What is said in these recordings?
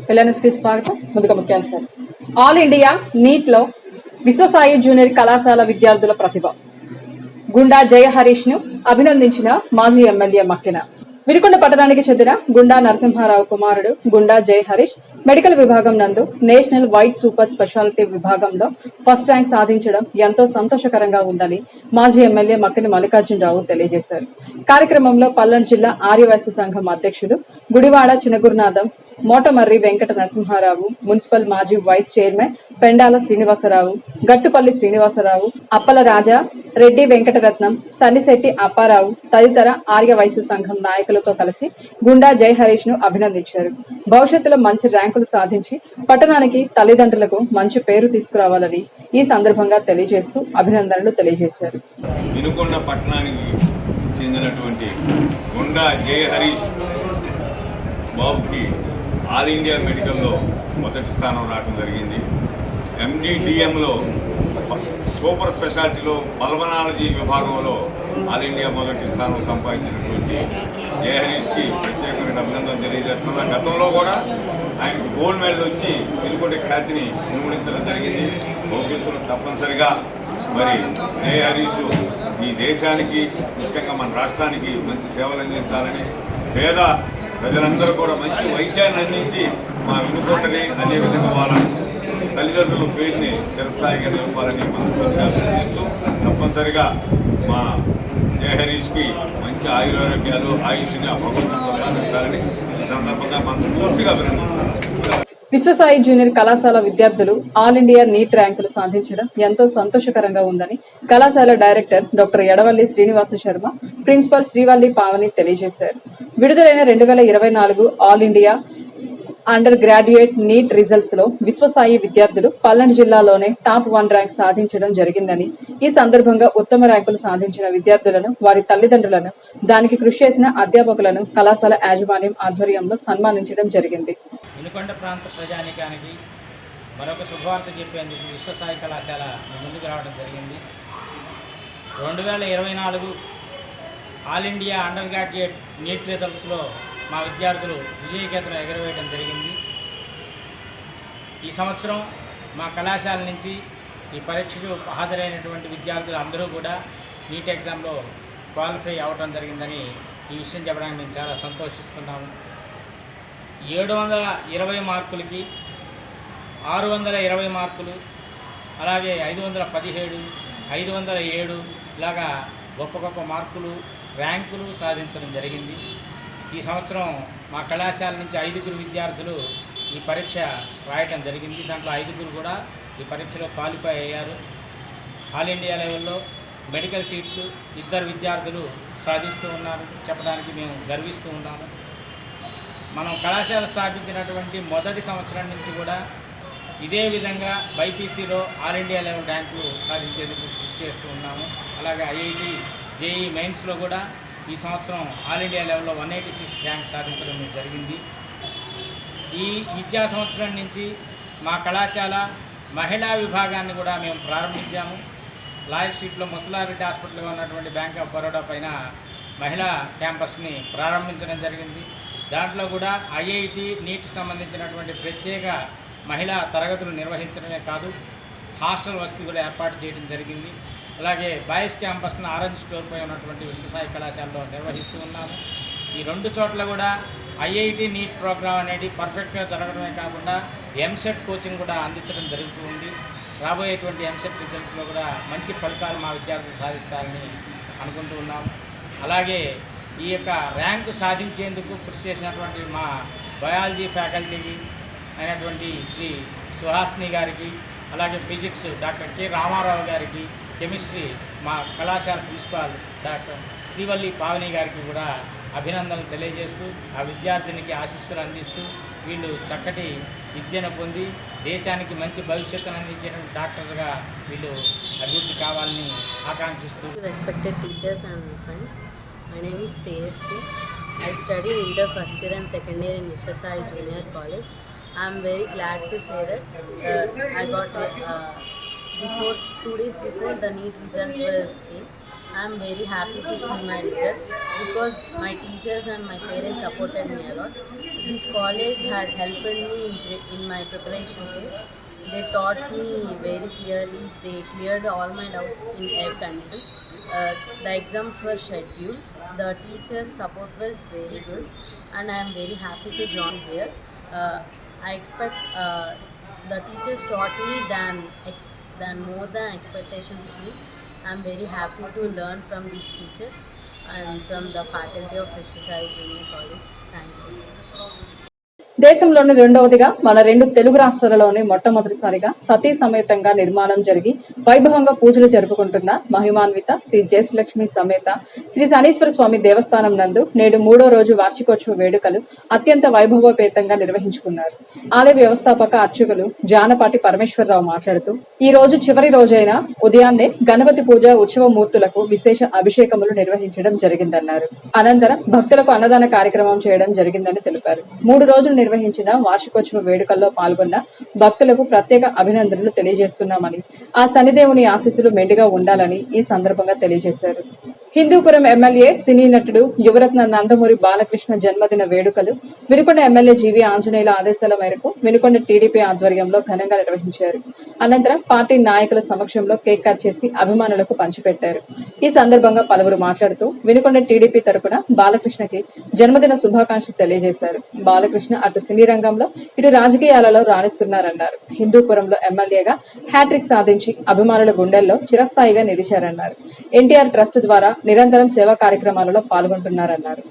కి స్వాగతం. ముందుగా ముఖ్యాంశాలు. ఆల్ ఇండియా నీట్లో విశ్వసాయి జూనియర్ కళాశాల విద్యార్థుల ప్రతిభ. గుండా జయ హరీష్ ను అభినందించిన మాజీ ఎమ్మెల్యే మక్కిన. వినుకొండ పట్టణానికి చెందిన గుండా నరసింహారావు కుమారుడు గుండా జయ హరీష్ మెడికల్ విభాగం నందు నేషనల్ వైడ్ సూపర్ స్పెషాలిటీ విభాగంలో ఫస్ట్ ర్యాంక్ సాధించడం ఎంతో సంతోషకరంగా ఉందని మాజీ ఎమ్మెల్యే మక్కిన మల్లికార్జునరావు తెలియజేశారు. కార్యక్రమంలో పల్నాడు జిల్లా ఆర్యవైశ్య సంఘం అధ్యక్షుడు గుడివాడ చినగురునాథం, మోటమర్రి వెంకట నరసింహారావు, మున్సిపల్ మాజీ వైస్ చైర్మన్ పెండాల శ్రీనివాసరావు, గట్టుపల్లి శ్రీనివాసరావు, అప్పల రాజా, రెడ్డి వెంకటరత్నం, సన్నిశెట్టి అప్పారావు తదితర ఆర్యవైశ్య సంఘం నాయకులతో కలిసి గుండా జై హరీష్ ను అభినందించారు. భవిష్యత్తులో మంచి ర్యాంకులు సాధించి పట్టణానికి, తల్లిదండ్రులకు మంచి పేరు తీసుకురావాలని ఈ సందర్భంగా తెలియజేస్తూ అభినందనలు తెలియజేశారు. వినుకొండ పట్టణానికి చెందినటువంటి గుండా జై హరీష్ బాబుకి ఆల్ ఇండియా మెడికల్లో మొదటి స్థానం రావడం జరిగింది. ఎండిడిఎంలో సూపర్ స్పెషాలిటీలో పల్మనాలజీ విభాగంలో ఆల్ ఇండియా మొదటి స్థానం సంపాదించినటువంటి జయ హరీష్కి ప్రత్యేకమైన అభినందనలు తెలియజేస్తున్నా. గతంలో కూడా ఆయనకు గోల్డ్ మెడల్ వచ్చి వినుకొండ ఖ్యాతిని మునుమడించడం జరిగింది. భవిష్యత్తులో తప్పనిసరిగా మరి జయ హరీష్ ఈ దేశానికి, ముఖ్యంగా మన రాష్ట్రానికి మంచి సేవలు అందించాలని, పేద ప్రజలందరూ కూడా మంచి వైద్యాన్ని అందించి మా వినుకొండని, అదేవిధంగా వాళ్ళ తల్లిదండ్రుల పేరుని చిరస్థాయిగా నిలపాలని మనస్ఫూర్తిగా అభినందిస్తూ తప్పనిసరిగా మా జయ హరీష్కి మంచి ఆయురారోగ్యాలు, ఆయుష్ని ఆ భగవంతుడు ప్రసాదించాలని ఈ సందర్భంగా మనస్ఫూర్తిగా అభినందిస్తాను. విశ్వసాయి జూనియర్ కళాశాల విద్యార్థులు ఆల్ ఇండియా నీట్ ర్యాంకులు సాధించడం ఎంతో సంతోషకరంగా ఉందని కళాశాల director doctor Edavalli Srinivasa Sharma, principal Srivalli Pavani తెలియజేశారు. విడుదలైన 2024 all India undergraduate NEET results లో విశ్వసాయి విద్యార్థులు పల్నాడు జిల్లాలోనే టాప్ 1 ర్యాంక్ సాధించడం జరిగిందని, ఈ సందర్భంగా ఉత్తమ ర్యాంకులు సాధించిన విద్యార్థులను, వారి తల్లిదండ్రులను, దానికి కృషి చేసిన అధ్యాపకులను కళాశాల యాజమాన్యం ఆధ్వర్యంలో సన్మానించడం జరిగింది. వినుకొండ ప్రాంత ప్రజానికానికి మరొక శుభవార్త చెప్పేందుకు విశ్వసాయి కళాశాల ముందుకు రావడం జరిగింది. 2024 all India undergraduate NEET రిజల్ట్స్లో మా విద్యార్థులు విజయకేతను ఎగరవేయడం జరిగింది. ఈ సంవత్సరం మా కళాశాల నుంచి ఈ పరీక్షకు హాజరైనటువంటి విద్యార్థులు అందరూ కూడా నీట్ ఎగ్జామ్లో క్వాలిఫై అవ్వడం జరిగిందని ఈ విషయం చెప్పడానికి మేము చాలా సంతోషిస్తున్నాము. 720 మార్కులకి 620 మార్కులు, అలాగే 517, 507 ఇలాగా గొప్ప గొప్ప మార్కులు, ర్యాంకులు సాధించడం జరిగింది. ఈ సంవత్సరం మా కళాశాల నుంచి 5 విద్యార్థులు ఈ పరీక్ష రాయటం జరిగింది. దాంట్లో 5 కూడా ఈ పరీక్షలో క్వాలిఫై అయ్యారు. ఆల్ ఇండియా లెవెల్లో మెడికల్ సీట్స్ 2 విద్యార్థులు సాధిస్తూ ఉన్నారు చెప్పడానికి మేము గర్విస్తూ ఉన్నాము. మనం కళాశాల స్థాపించినటువంటి మొదటి సంవత్సరం నుంచి కూడా ఇదే విధంగా బైపీసీలో ఆల్ ఇండియా లెవెల్ ర్యాంకులు సాధించేందుకు కృషి చేస్తూ ఉన్నాము. అలాగే ఐఐటి, జేఈ మెయిన్స్లో కూడా ఈ సంవత్సరం ఆల్ ఇండియా లెవెల్లో 186 ర్యాంక్ సాధించడం జరిగింది. ఈ విద్యా సంవత్సరం నుంచి మా కళాశాల మహిళా విభాగాన్ని కూడా మేము ప్రారంభించాము. లాయర్ స్ట్రీట్లో ముసలారెడ్డి హాస్పిటల్గా ఉన్నటువంటి బ్యాంక్ ఆఫ్ బరోడా పైన మహిళా క్యాంపస్ని ప్రారంభించడం జరిగింది. దాంట్లో కూడా ఐఐటి, నీట్కి సంబంధించినటువంటి ప్రత్యేక మహిళా తరగతులు నిర్వహించడమే కాదు, హాస్టల్ వసతి కూడా ఏర్పాటు చేయడం జరిగింది. అలాగే బాయ్స్ క్యాంపస్ను ఆరెంజ్ స్టోర్పై ఉన్నటువంటి విశ్వసాయి కళాశాలలో నిర్వహిస్తూ ఉన్నాము. ఈ 2 చోట్ల కూడా ఐఐటి నీట్ ప్రోగ్రాం అనేది పర్ఫెక్ట్గా జరగడమే కాకుండా ఎంసెట్ కోచింగ్ కూడా అందించడం జరుగుతూ ఉంది. రాబోయేటువంటి ఎంసెట్ రిజల్ట్లో కూడా మంచి ఫలితాలు మా విద్యార్థులు సాధిస్తారని అనుకుంటూ ఉన్నాము. అలాగే ఈ యొక్క ర్యాంకు సాధించేందుకు కృషి చేసినటువంటి మా బయాలజీ ఫ్యాకల్టీకి అయినటువంటి శ్రీ సుహాసిని గారికి, అలాగే ఫిజిక్స్ డాక్టర్ కె రామారావు గారికి, కెమిస్ట్రీ మా కళాశాల ప్రిన్సిపాల్ డాక్టర్ శ్రీవల్లి పావని గారికి కూడా అభినందనలు తెలియజేస్తూ, ఆ విద్యార్థినికి ఆశీస్సులు అందిస్తూ వీళ్ళు చక్కటి విద్యను పొంది దేశానికి మంచి భవిష్యత్తును అందించేటువంటి డాక్టర్గా వీళ్ళు అభివృద్ధి కావాలని ఆకాంక్షిస్తూ. Respected teachers and friends, my name is Tejasvi. I studied inter first year and second year in Viswasai Junior College. I am very glad to say that I got before 2 days before the NEET result was in, I'm very happy to see my result because my teachers and my parents supported me a lot. This college had helped me in my preparation phase. They taught me very clearly. They cleared all my doubts in air conditions. The exams were scheduled. The teachers' support was very good, and I am very happy to join here. I expect the teachers taught me than more than expectations of me. I am very happy to learn from these teachers and from the faculty of Vishwasai Junior College. Thank you. దేశంలోని రెండవదిగా మన రెండు తెలుగు రాష్ట్రాలలోని మొట్టమొదటిసారిగా సతీ సమేతంగా నిర్మాణం జరిగి వైభవంగా పూజలు జరుపుకుంటున్న మహిమాన్విత శ్రీ జయశ్రీలక్ష్మి సమేత శ్రీ శనీశ్వర స్వామి దేవస్థానం నందు నేడు 3వ రోజు వార్షికోత్సవ వేడుకలు అత్యంత వైభవోపేతంగా నిర్వహించుకున్నారు. ఆలయ వ్యవస్థాపక అర్చకులు జానపాటి పరమేశ్వరరావు మాట్లాడుతూ ఈ రోజు చివరి రోజైన ఉదయాన్నే గణపతి పూజ ఉత్సవ మూర్తులకు విశేష అభిషేకములు నిర్వహించడం జరిగిందన్నారు. అనంతరం భక్తులకు అన్నదాన కార్యక్రమం చేయడం జరిగిందని తెలిపారు. 3 రోజులు నిర్వహించిన వార్షికోత్సవ వేడుకల్లో పాల్గొన్న భక్తులకు ప్రత్యేక అభినందనలు తెలియజేస్తున్నామని, ఆ శనిదేవుని ఆశీస్సులు మెండుగా ఉండాలని ఈ సందర్భంగా తెలియజేశారు. హిందూపురం ఎమ్మెల్యే సినీ నటుడు యువరత్న నందమూరి బాలకృష్ణ జన్మదిన వేడుకలు వినుకొండ ఎమ్మెల్యే జీవీ ఆంజనేయుల ఆదేశాల మేరకు వినుకొండ టీడీపీ ఆధ్వర్యంలో ఘనంగా నిర్వహించారు. అనంతరం పార్టీ నాయకుల సమక్షంలో కేక్ కట్ చేసి అభిమానులకు పంచిపెట్టారు. ఈ సందర్భంగా పలువురు మాట్లాడుతూ వినుకొండ టీడీపీ తరపున బాలకృష్ణకి జన్మదిన శుభాకాంక్షలు తెలియజేశారు. బాలకృష్ణ అటు సినీ రంగంలో ఇటు రాజకీయాలలో రాణిస్తున్నారన్నారు. హిందూపురంలో ఎమ్మెల్యేగా హ్యాట్రిక్ సాధించి అభిమానుల గుండెల్లో చిరస్థాయిగా నిలిచారన్నారు. ఎన్టీఆర్ ట్రస్ట్ ద్వారా నిరంతరం సేవా కార్యక్రమాలలో పాల్గొంటున్నారన్నారు.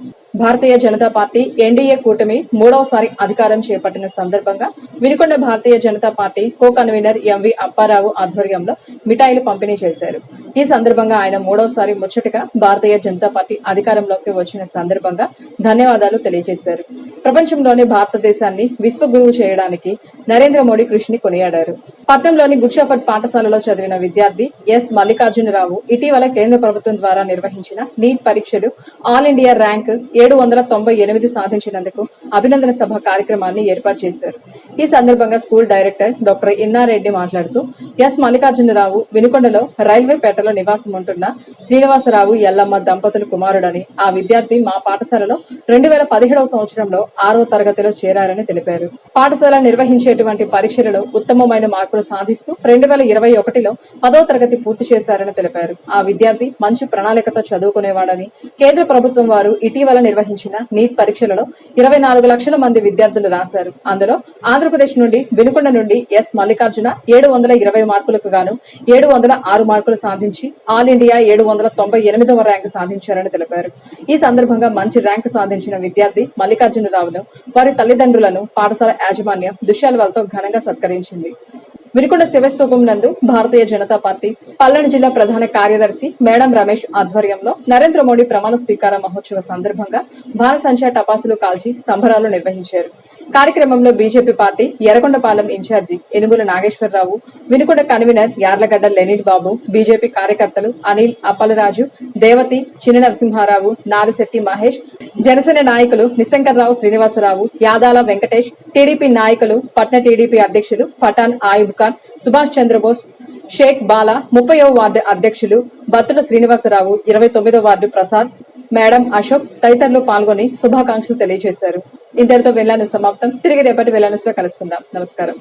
భారతీయ జనతా పార్టీ ఎన్డీఏ కూటమి 3వసారి అధికారం చేపట్టిన సందర్భంగా Vinukonda Bharatiya Janata Party co convener MV Apparao ఆధ్వర్యంలో మిఠాయిలు పంపిణీ చేశారు. ఈ సందర్భంగా ఆయన 3వసారి ముచ్చటగా భారతీయ జనతా పార్టీ అధికారంలోకి వచ్చిన సందర్భంగా ధన్యవాదాలు తెలియజేశారు. ప్రపంచంలోని భారతదేశాన్ని విశ్వగురువు చేయడానికి నరేంద్ర మోడీ కృషిని కొనియాడారు. పట్నంలోని గుడ్ షెఫర్డ్ పాఠశాలలో చదివిన విద్యార్థి ఎస్ మల్లికార్జునరావు ఇటీవల కేంద్ర ప్రభుత్వం ద్వారా నిర్వహించిన నీట్ పరీక్షలు ఆల్ ఇండియా ర్యాంక్ 798 సాధించినందుకు అభినందన సభ కార్యక్రమాన్ని ఏర్పాటు చేశారు. ఈ సందర్భంగా స్కూల్ డైరెక్టర్ డాక్టర్ ఇన్నారెడ్డి మాట్లాడుతూ ఎస్ మల్లికార్జునరావు వినుకొండలో రైల్వేపేటలో నివాసం ఉంటున్న శ్రీనివాసరావు ఎల్లమ్మ దంపతుల కుమారుడని, ఆ విద్యార్థి మా పాఠశాలలో 2017వ సంవత్సరంలో 6వ తరగతిలో చేరారని తెలిపారు. పాఠశాల నిర్వహించేటువంటి పరీక్షలలో ఉత్తమమైన మార్కులు సాధిస్తూ 2021లో 10వ తరగతి పూర్తి చేశారని తెలిపారు. ఆ విద్యార్థి మంచి ప్రణాళికతో చదువుకునేవాడని, కేంద్ర ప్రభుత్వం వారు ఇటీవల నిర్వహించిన నీట్ పరీక్షలలో 24 లక్షల మంది విద్యార్థులు రాశారు. అందులో ఆంధ్రప్రదేశ్ నుండి వినుకొండ నుండి ఎస్ మల్లికార్జున 720 మార్కులకు గాను 706 మార్కులు సాధించి ఆల్ ఇండియా 798వ ర్యాంకు సాధించారని తెలిపారు. ఈ సందర్భంగా మంచి ర్యాంకు సాధించిన విద్యార్థి మల్లికార్జునరావును వారి తల్లిదండ్రులను పాఠశాల యాజమాన్యం దుశ్శాలువాలతో ఘనంగా సత్కరించింది. వినుకొండ శివస్తూపం నందు భారతీయ జనతా పార్టీ పల్నాడు జిల్లా ప్రధాన కార్యదర్శి మేడం రమేష్ ఆధ్వర్యంలో నరేంద్ర మోడీ ప్రమాణ స్వీకార మహోత్సవ సందర్భంగా భారతసంచార టపాసులు కాల్చి సంబరాలు నిర్వహించారు. కార్యక్రమంలో BJP party Yerragondapalem incharge ఎనుగుల Nageswararao, Vinukonda convener Yarlagadda Lenin బాబు, బీజేపీ కార్యకర్తలు అనిల్, అప్పలరాజు, దేవతి, చిన్న నరసింహారావు, నారిశెట్టి మహేష్, జనసేన నాయకులు నిశంకర్రావు శ్రీనివాసరావు, యాదాల వెంకటేష్, టీడీపీ నాయకులు పట్న టీడీపీ అధ్యక్షులు పఠాన్ ఆయుబ్ ఖాన్, సుభాష్ చంద్రబోస్, షేక్ బాలా, 30వ వార్డు అధ్యక్షులు బత్తుల శ్రీనివాసరావు, 29వ వార్డు ప్రసాద్, మేడం అశోక్ తదితరులు పాల్గొని శుభాకాంక్షలు తెలియజేశారు. ఇంతటితో వెళ్లాను సమాప్తం. తిరిగి రేపటి వెళ్లానులో కలుసుకుందాం. నమస్కారం.